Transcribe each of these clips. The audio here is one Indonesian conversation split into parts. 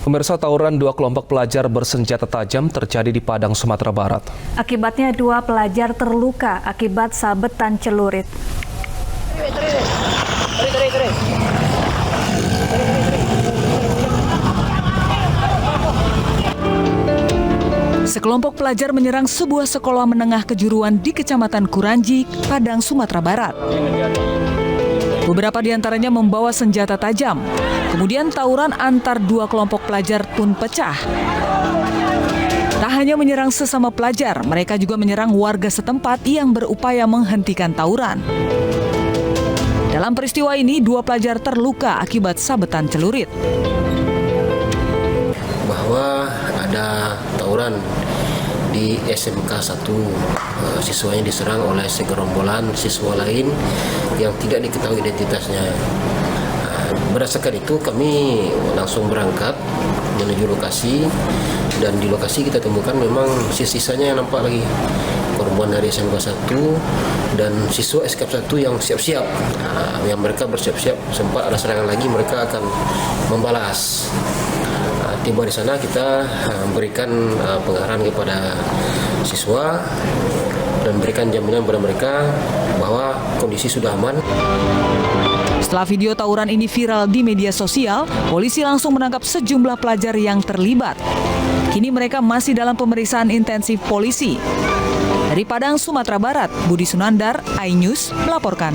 Pemirsa, tawuran dua kelompok pelajar bersenjata tajam terjadi di Padang, Sumatera Barat. Akibatnya dua pelajar terluka akibat sabetan celurit. Sekelompok pelajar menyerang sebuah sekolah menengah kejuruan di Kecamatan Kuranji, Padang, Sumatera Barat. Beberapa di antaranya membawa senjata tajam. Kemudian tawuran antar dua kelompok pelajar pun pecah. Tak hanya menyerang sesama pelajar, mereka juga menyerang warga setempat yang berupaya menghentikan tawuran. Dalam peristiwa ini, dua pelajar terluka akibat sabetan celurit. Bahwa ada tawuran di SMK 1, siswanya diserang oleh segerombolan siswa lain yang tidak diketahui identitasnya. Berdasarkan itu kami langsung berangkat menuju lokasi, dan di lokasi kita temukan memang sisanya yang nampak lagi korban dari SMK 1 dan siswa SK 1 yang siap-siap. Yang mereka bersiap-siap, sempat ada serangan lagi, mereka akan membalas. Tiba di sana kita berikan pengarahan kepada siswa dan berikan jaminan kepada mereka bahwa kondisi sudah aman. Setelah video tawuran ini viral di media sosial, polisi langsung menangkap sejumlah pelajar yang terlibat. Kini mereka masih dalam pemeriksaan intensif polisi. Dari Padang, Sumatera Barat, Budi Sunandar, iNews melaporkan.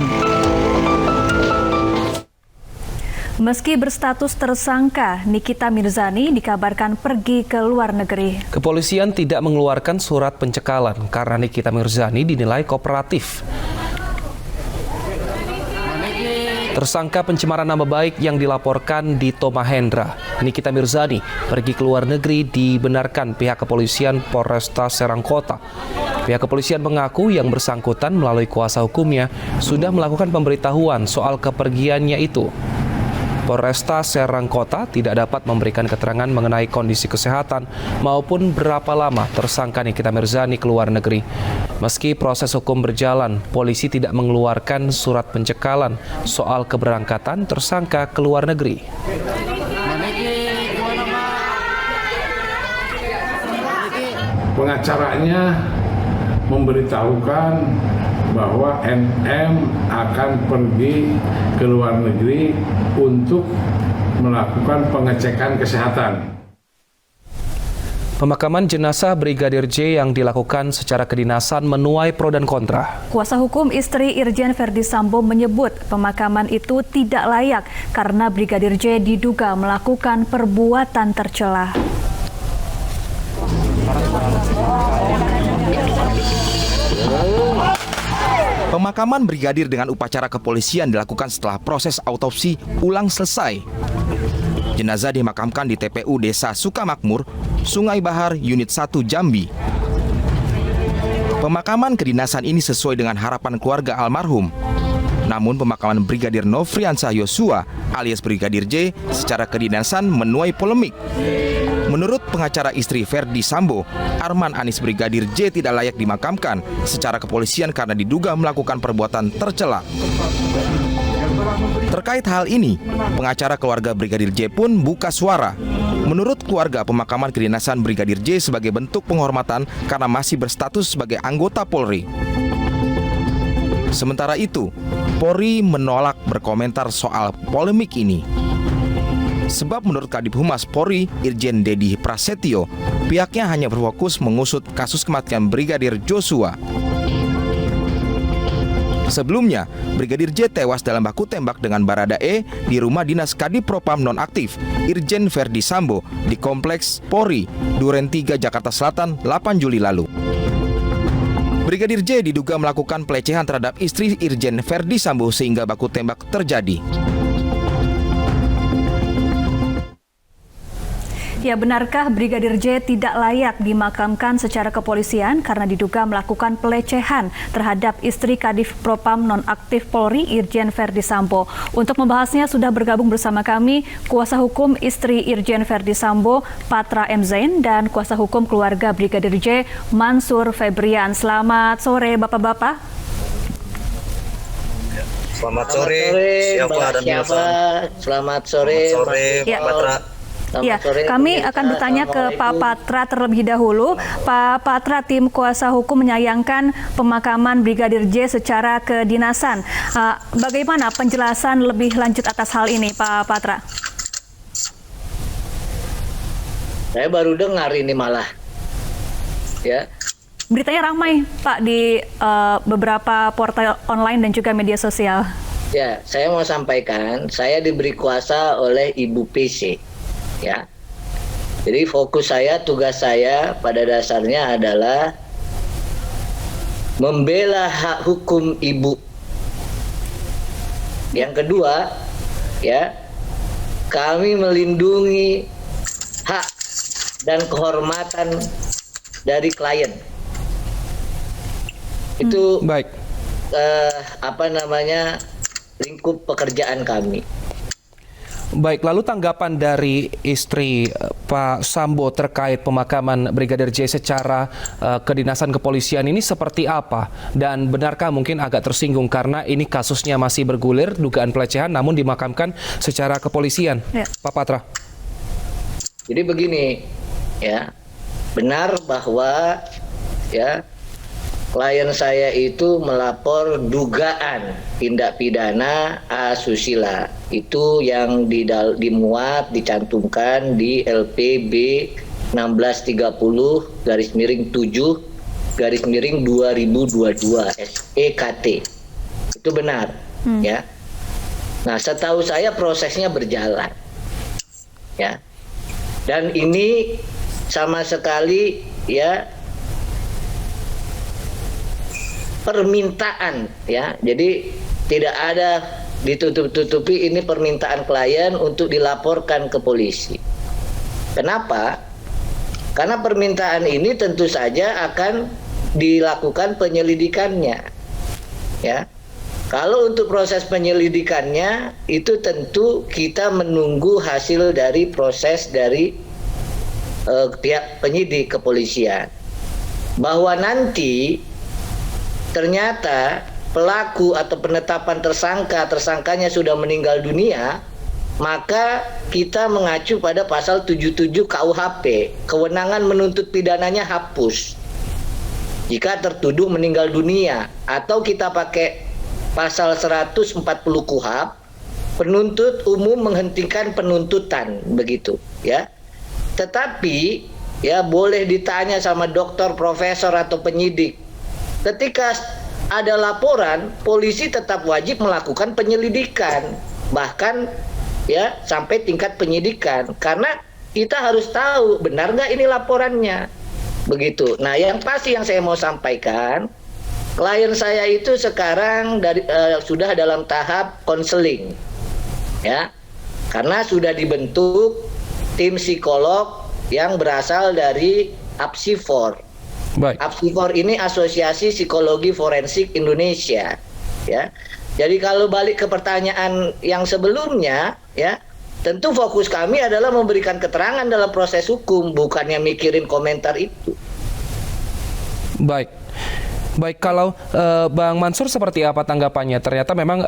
Meski berstatus tersangka, Nikita Mirzani dikabarkan pergi ke luar negeri. Kepolisian tidak mengeluarkan surat pencekalan karena Nikita Mirzani dinilai kooperatif. Tersangka pencemaran nama baik yang dilaporkan Dito Mahendra, Nikita Mirzani, pergi ke luar negeri dibenarkan pihak kepolisian Polresta Serang Kota. Pihak kepolisian mengaku yang bersangkutan melalui kuasa hukumnya sudah melakukan pemberitahuan soal kepergiannya itu. Polresta Serang Kota tidak dapat memberikan keterangan mengenai kondisi kesehatan maupun berapa lama tersangka Nikita Mirzani ke luar negeri. Meski proses hukum berjalan, polisi tidak mengeluarkan surat pencekalan soal keberangkatan tersangka ke luar negeri. Pengacaranya memberitahukan bahwa NM akan pergi ke luar negeri untuk melakukan pengecekan kesehatan. Pemakaman jenazah Brigadir J yang dilakukan secara kedinasan menuai pro dan kontra. Kuasa hukum istri Irjen Verdi Sambo menyebut pemakaman itu tidak layak karena Brigadir J diduga melakukan perbuatan tercela. Pemakaman brigadir dengan upacara kepolisian dilakukan setelah proses autopsi ulang selesai. Jenazah dimakamkan di TPU Desa Sukamakmur, Sungai Bahar, Unit 1 Jambi. Pemakaman kedinasan ini sesuai dengan harapan keluarga almarhum. Namun pemakaman Brigadir Nofriansah Yosua alias Brigadir J secara kedinasan menuai polemik. Menurut pengacara istri Verdi Sambo, Arman Anis Brigadir J tidak layak dimakamkan secara kepolisian karena diduga melakukan perbuatan tercela. Terkait hal ini, pengacara keluarga Brigadir J pun buka suara. Menurut keluarga, pemakaman kedinasan Brigadir J sebagai bentuk penghormatan karena masih berstatus sebagai anggota Polri. Sementara itu, Polri menolak berkomentar soal polemik ini. Sebab menurut Kadif Humas Polri, Irjen Dedi Prasetyo, pihaknya hanya berfokus mengusut kasus kematian Brigadir Joshua. Sebelumnya, Brigadir J tewas dalam baku tembak dengan Baradae di rumah dinas Kadif Propam nonaktif Irjen Verdi Sambo di Kompleks Polri, Duren 3, Jakarta Selatan, 8 Juli lalu. Brigadir J diduga melakukan pelecehan terhadap istri Irjen Verdi Sambo sehingga baku tembak terjadi. Ya, benarkah Brigadir J tidak layak dimakamkan secara kepolisian karena diduga melakukan pelecehan terhadap istri Kadif Propam nonaktif Polri Irjen Verdi Sambo? Untuk membahasnya sudah bergabung bersama kami kuasa hukum istri Irjen Verdi Sambo Patra M. Zain dan kuasa hukum keluarga Brigadir J Mansur Febrian. Selamat sore Bapak-bapak. Selamat sore, siapa dan Selamat sore, Pak Patra. Ya, kami akan bertanya ke Pak Patra terlebih dahulu. Pak Patra, tim kuasa hukum menyayangkan pemakaman Brigadir J secara kedinasan. Bagaimana penjelasan lebih lanjut atas hal ini, Pak Patra? Saya baru dengar ini malah, ya. Beritanya ramai, Pak, di beberapa portal online dan juga media sosial. Ya, saya mau sampaikan, saya diberi kuasa oleh Ibu PC. Ya, jadi fokus saya, tugas saya pada dasarnya adalah membela hak hukum ibu. Yang kedua, ya, kami melindungi hak dan kehormatan dari klien. Itu Baik. lingkup pekerjaan kami. Baik, lalu tanggapan dari istri Pak Sambo terkait pemakaman Brigadir J secara kedinasan kepolisian ini seperti apa? Dan benarkah mungkin agak tersinggung karena ini kasusnya masih bergulir, dugaan pelecehan namun dimakamkan secara kepolisian? Ya. Pak Patra. Jadi begini, ya, benar bahwa ya klien saya itu melapor dugaan tindak pidana asusila. Itu yang dimuat, dicantumkan di LPB 1630/7/2022 SEKT. Itu benar, ya. Nah, setahu saya prosesnya berjalan. Ya. Dan ini sama sekali ya permintaan, ya. Jadi tidak ada ditutup-tutupi, ini permintaan klien untuk dilaporkan ke polisi. Kenapa? Karena permintaan ini tentu saja akan dilakukan penyelidikannya. Ya. Kalau untuk proses penyelidikannya itu tentu kita menunggu hasil dari proses dari pihak penyidik kepolisian. Bahwa nanti ternyata pelaku atau penetapan tersangkanya sudah meninggal dunia, maka kita mengacu pada pasal 77 KUHP, kewenangan menuntut pidananya hapus jika tertuduh meninggal dunia, atau kita pakai pasal 140 KUHP, penuntut umum menghentikan penuntutan, begitu, ya. Tetapi ya boleh ditanya sama dokter, profesor atau penyidik. Ketika ada laporan, polisi tetap wajib melakukan penyelidikan, bahkan ya sampai tingkat penyidikan, karena kita harus tahu benar nggak ini laporannya, begitu. Nah, yang pasti yang saya mau sampaikan, klien saya itu sekarang sudah dalam tahap konseling, ya, karena sudah dibentuk tim psikolog yang berasal dari APSIFOR. Baik. APSIFOR ini Asosiasi Psikologi Forensik Indonesia, ya. Jadi kalau balik ke pertanyaan yang sebelumnya, ya, tentu fokus kami adalah memberikan keterangan dalam proses hukum, bukannya mikirin komentar itu. Baik. Baik, kalau Bang Mansur seperti apa tanggapannya? Ternyata memang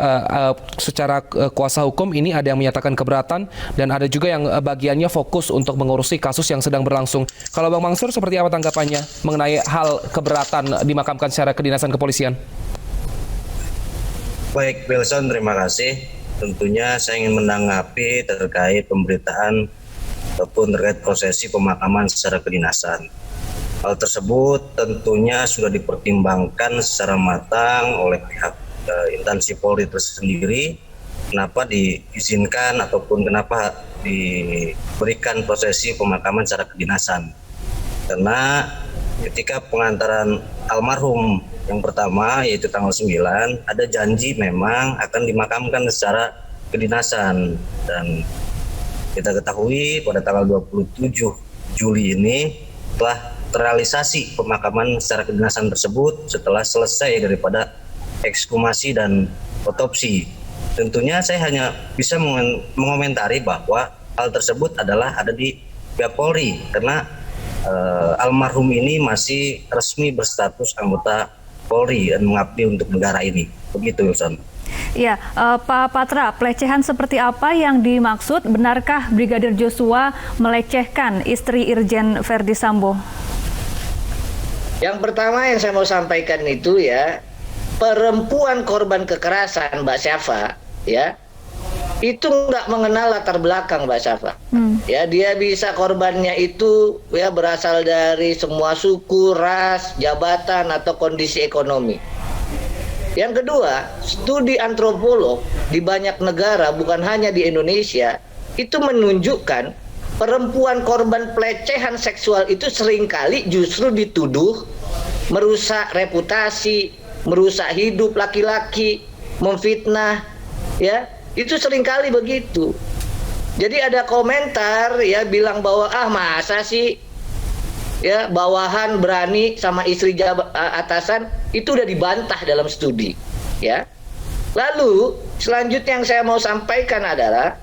secara kuasa hukum ini ada yang menyatakan keberatan dan ada juga yang bagiannya fokus untuk mengurusi kasus yang sedang berlangsung. Kalau Bang Mansur seperti apa tanggapannya mengenai hal keberatan dimakamkan secara kedinasan kepolisian? Baik, Wilson, terima kasih. Tentunya saya ingin menanggapi terkait pemberitaan ataupun terkait prosesi pemakaman secara kedinasan. Hal tersebut tentunya sudah dipertimbangkan secara matang oleh pihak instansi Polri tersendiri. Kenapa diizinkan ataupun kenapa diberikan prosesi pemakaman secara kedinasan? Karena ketika pengantaran almarhum yang pertama yaitu tanggal 9, ada janji memang akan dimakamkan secara kedinasan, dan kita ketahui pada tanggal 27 Juli ini telah terrealisasi pemakaman secara kedinasan tersebut setelah selesai daripada ekshumasi dan otopsi. Tentunya saya hanya bisa mengomentari bahwa hal tersebut adalah ada di pihak Polri, karena almarhum ini masih resmi berstatus anggota Polri dan mengabdi untuk negara ini. Begitu, Wilson. Ya, Pak Patra, pelecehan seperti apa yang dimaksud? Benarkah Brigadir Joshua melecehkan istri Irjen Verdi Sambo? Yang pertama yang saya mau sampaikan itu ya, perempuan korban kekerasan Mbak Syafa, ya, itu nggak mengenal latar belakang Mbak Syafa. Ya, dia bisa korbannya itu ya berasal dari semua suku, ras, jabatan atau kondisi ekonomi. Yang kedua, studi antropolog di banyak negara, bukan hanya di Indonesia, itu menunjukkan perempuan korban pelecehan seksual itu seringkali justru dituduh merusak reputasi, merusak hidup laki-laki, memfitnah, ya, itu seringkali begitu. Jadi ada komentar ya bilang bahwa masa sih ya bawahan berani sama istri atasan, itu udah dibantah dalam studi, ya. Lalu selanjutnya yang saya mau sampaikan adalah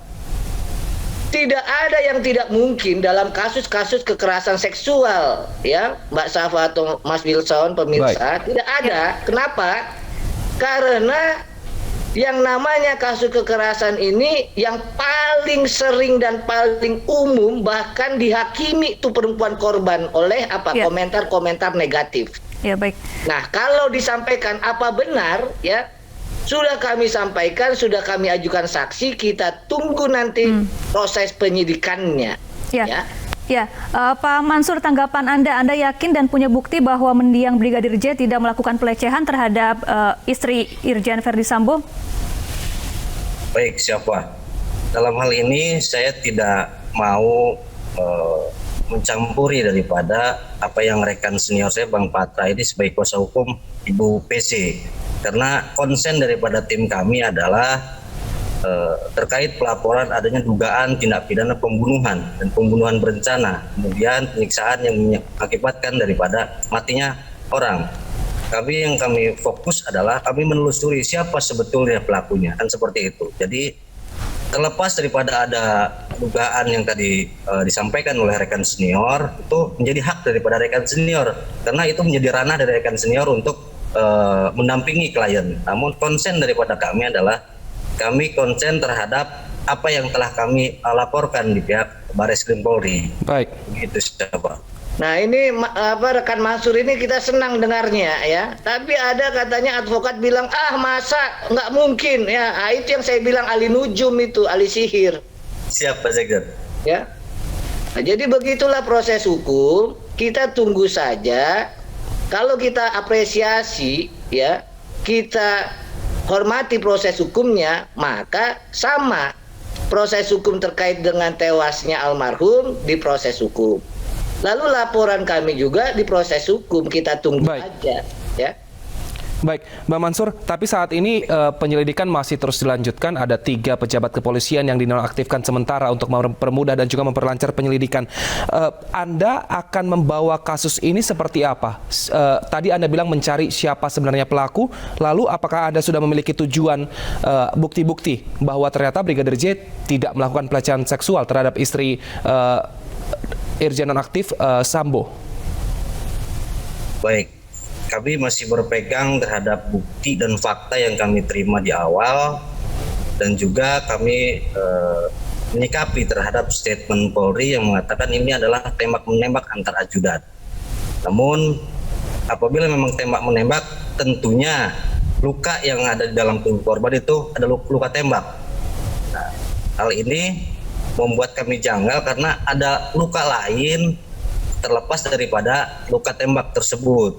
tidak ada yang tidak mungkin dalam kasus-kasus kekerasan seksual, ya, Mbak Syafa atau Mas Wilson pemirsa. Baik. Tidak ada. Kenapa? Karena yang namanya kasus kekerasan ini yang paling sering dan paling umum bahkan dihakimi tuh perempuan korban oleh komentar-komentar negatif. Ya, baik. Nah, kalau disampaikan apa benar, ya, sudah kami sampaikan, sudah kami ajukan saksi, kita tunggu nanti proses penyidikannya. Ya. Ya, Pak Mansur, tanggapan Anda yakin dan punya bukti bahwa mendiang Brigadir J tidak melakukan pelecehan terhadap istri Irjen Verdi Sambo? Baik, siapa? Dalam hal ini saya tidak mau mencampuri daripada apa yang rekan senior saya Bang Patra ini sebagai kuasa hukum Ibu PC. Karena konsen daripada tim kami adalah terkait pelaporan adanya dugaan tindak pidana pembunuhan dan pembunuhan berencana, kemudian penyiksaan yang mengakibatkan daripada matinya orang. Yang kami fokus adalah kami menelusuri siapa sebetulnya pelakunya, kan seperti itu. Jadi terlepas daripada ada dugaan yang tadi disampaikan oleh rekan senior, itu menjadi hak daripada rekan senior, karena itu menjadi ranah dari rekan senior untuk mendampingi klien. Namun konsen daripada kami adalah kami konsen terhadap apa yang telah kami laporkan di pihak Barreskrim Polri. Baik. Begitu siapa. Nah, ini rekan Mansur ini kita senang dengarnya, ya. Tapi ada katanya advokat bilang masa nggak mungkin, ya. Itu yang saya bilang ahli nujum itu, ahli sihir. Siapa Sekjen? Ya. Nah, jadi begitulah proses hukum. Kita tunggu saja. Kalau kita apresiasi, ya, kita hormati proses hukumnya, maka sama proses hukum terkait dengan tewasnya almarhum diproses hukum. Lalu laporan kami juga diproses hukum, kita tunggu aja, ya. Baik, Mbak Mansur, tapi saat ini penyelidikan masih terus dilanjutkan. Ada 3 pejabat kepolisian yang dinonaktifkan sementara untuk mempermudah dan juga memperlancar penyelidikan. Anda akan membawa kasus ini seperti apa? Tadi Anda bilang mencari siapa sebenarnya pelaku, lalu apakah Anda sudah memiliki tujuan bukti-bukti bahwa ternyata Brigadir J tidak melakukan pelecehan seksual terhadap istri Irjen nonaktif Sambo? Baik, kami masih berpegang terhadap bukti dan fakta yang kami terima di awal, dan juga kami menyikapi terhadap statement Polri yang mengatakan ini adalah tembak-menembak antar ajudan. Namun apabila memang tembak-menembak, tentunya luka yang ada di dalam tubuh korban itu adalah luka tembak. Nah, hal ini membuat kami janggal karena ada luka lain terlepas daripada luka tembak tersebut.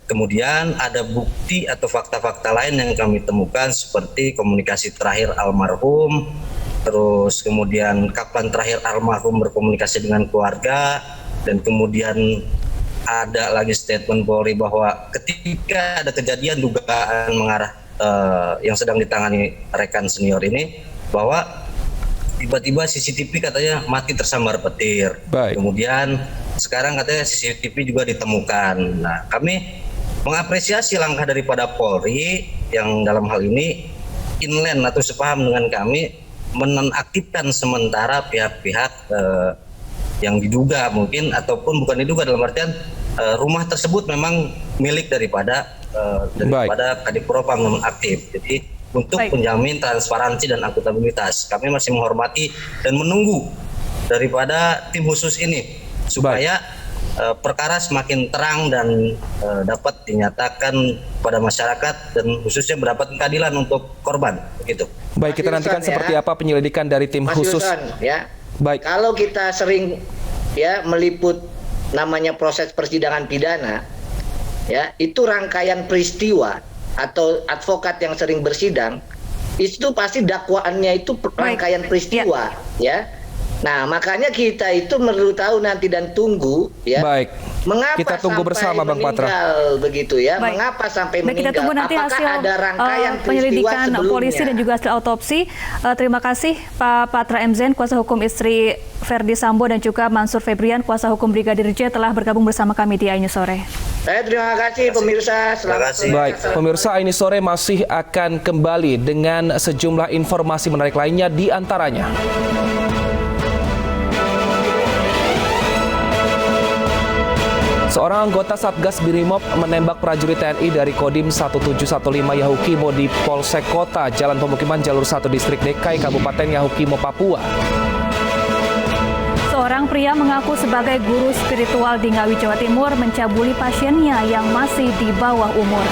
Kemudian ada bukti atau fakta-fakta lain yang kami temukan seperti komunikasi terakhir almarhum, terus kemudian kapan terakhir almarhum berkomunikasi dengan keluarga, dan kemudian ada lagi statement Polri bahwa ketika ada kejadian dugaan mengarah yang sedang ditangani rekan senior ini, bahwa tiba-tiba CCTV katanya mati tersambar petir. Baik. Kemudian sekarang katanya CCTV juga ditemukan. Nah, kami mengapresiasi langkah daripada Polri yang dalam hal ini inline atau sepaham dengan kami menonaktifkan sementara pihak-pihak yang diduga mungkin, ataupun bukan diduga, dalam artian rumah tersebut memang milik daripada daripada Kadipropam nonaktif. Jadi untuk menjamin transparansi dan akuntabilitas, kami masih menghormati dan menunggu daripada tim khusus ini supaya perkara semakin terang dan dapat dinyatakan pada masyarakat dan khususnya mendapatkan keadilan untuk korban. Begitu. Baik, kita nantikan seperti apa penyelidikan dari tim khusus. Ya. Baik. Kalau kita sering ya meliput namanya proses persidangan pidana, ya itu rangkaian peristiwa atau advokat yang sering bersidang itu pasti dakwaannya itu rangkaian peristiwa, ya. Nah, makanya kita itu perlu tahu nanti dan tunggu, ya. Baik. Mengapa kita tunggu bersama Bang Patra. Begitu ya? Baik. Mengapa sampai Baik, meninggal? kita tunggu nanti Apakah hasil ada rangkaian penyelidikan sebelumnya? polisi dan juga hasil autopsi. Terima kasih Pak Patra M. Zain, kuasa hukum istri Verdi Sambo, dan juga Mansur Febrian, kuasa hukum Brigadir J, telah bergabung bersama kami di iNews Sore. Terima kasih pemirsa. Selamat sore. Baik, pemirsa, ini sore masih akan kembali dengan sejumlah informasi menarik lainnya, di antaranya seorang anggota Satgas Brimob menembak prajurit TNI dari Kodim 1715 Yahukimo di Polsek Kota, Jalan Pemukiman Jalur 1 Distrik DKI, Kabupaten Yahukimo, Papua. Seorang pria mengaku sebagai guru spiritual di Ngawi, Jawa Timur, mencabuli pasiennya yang masih di bawah umur.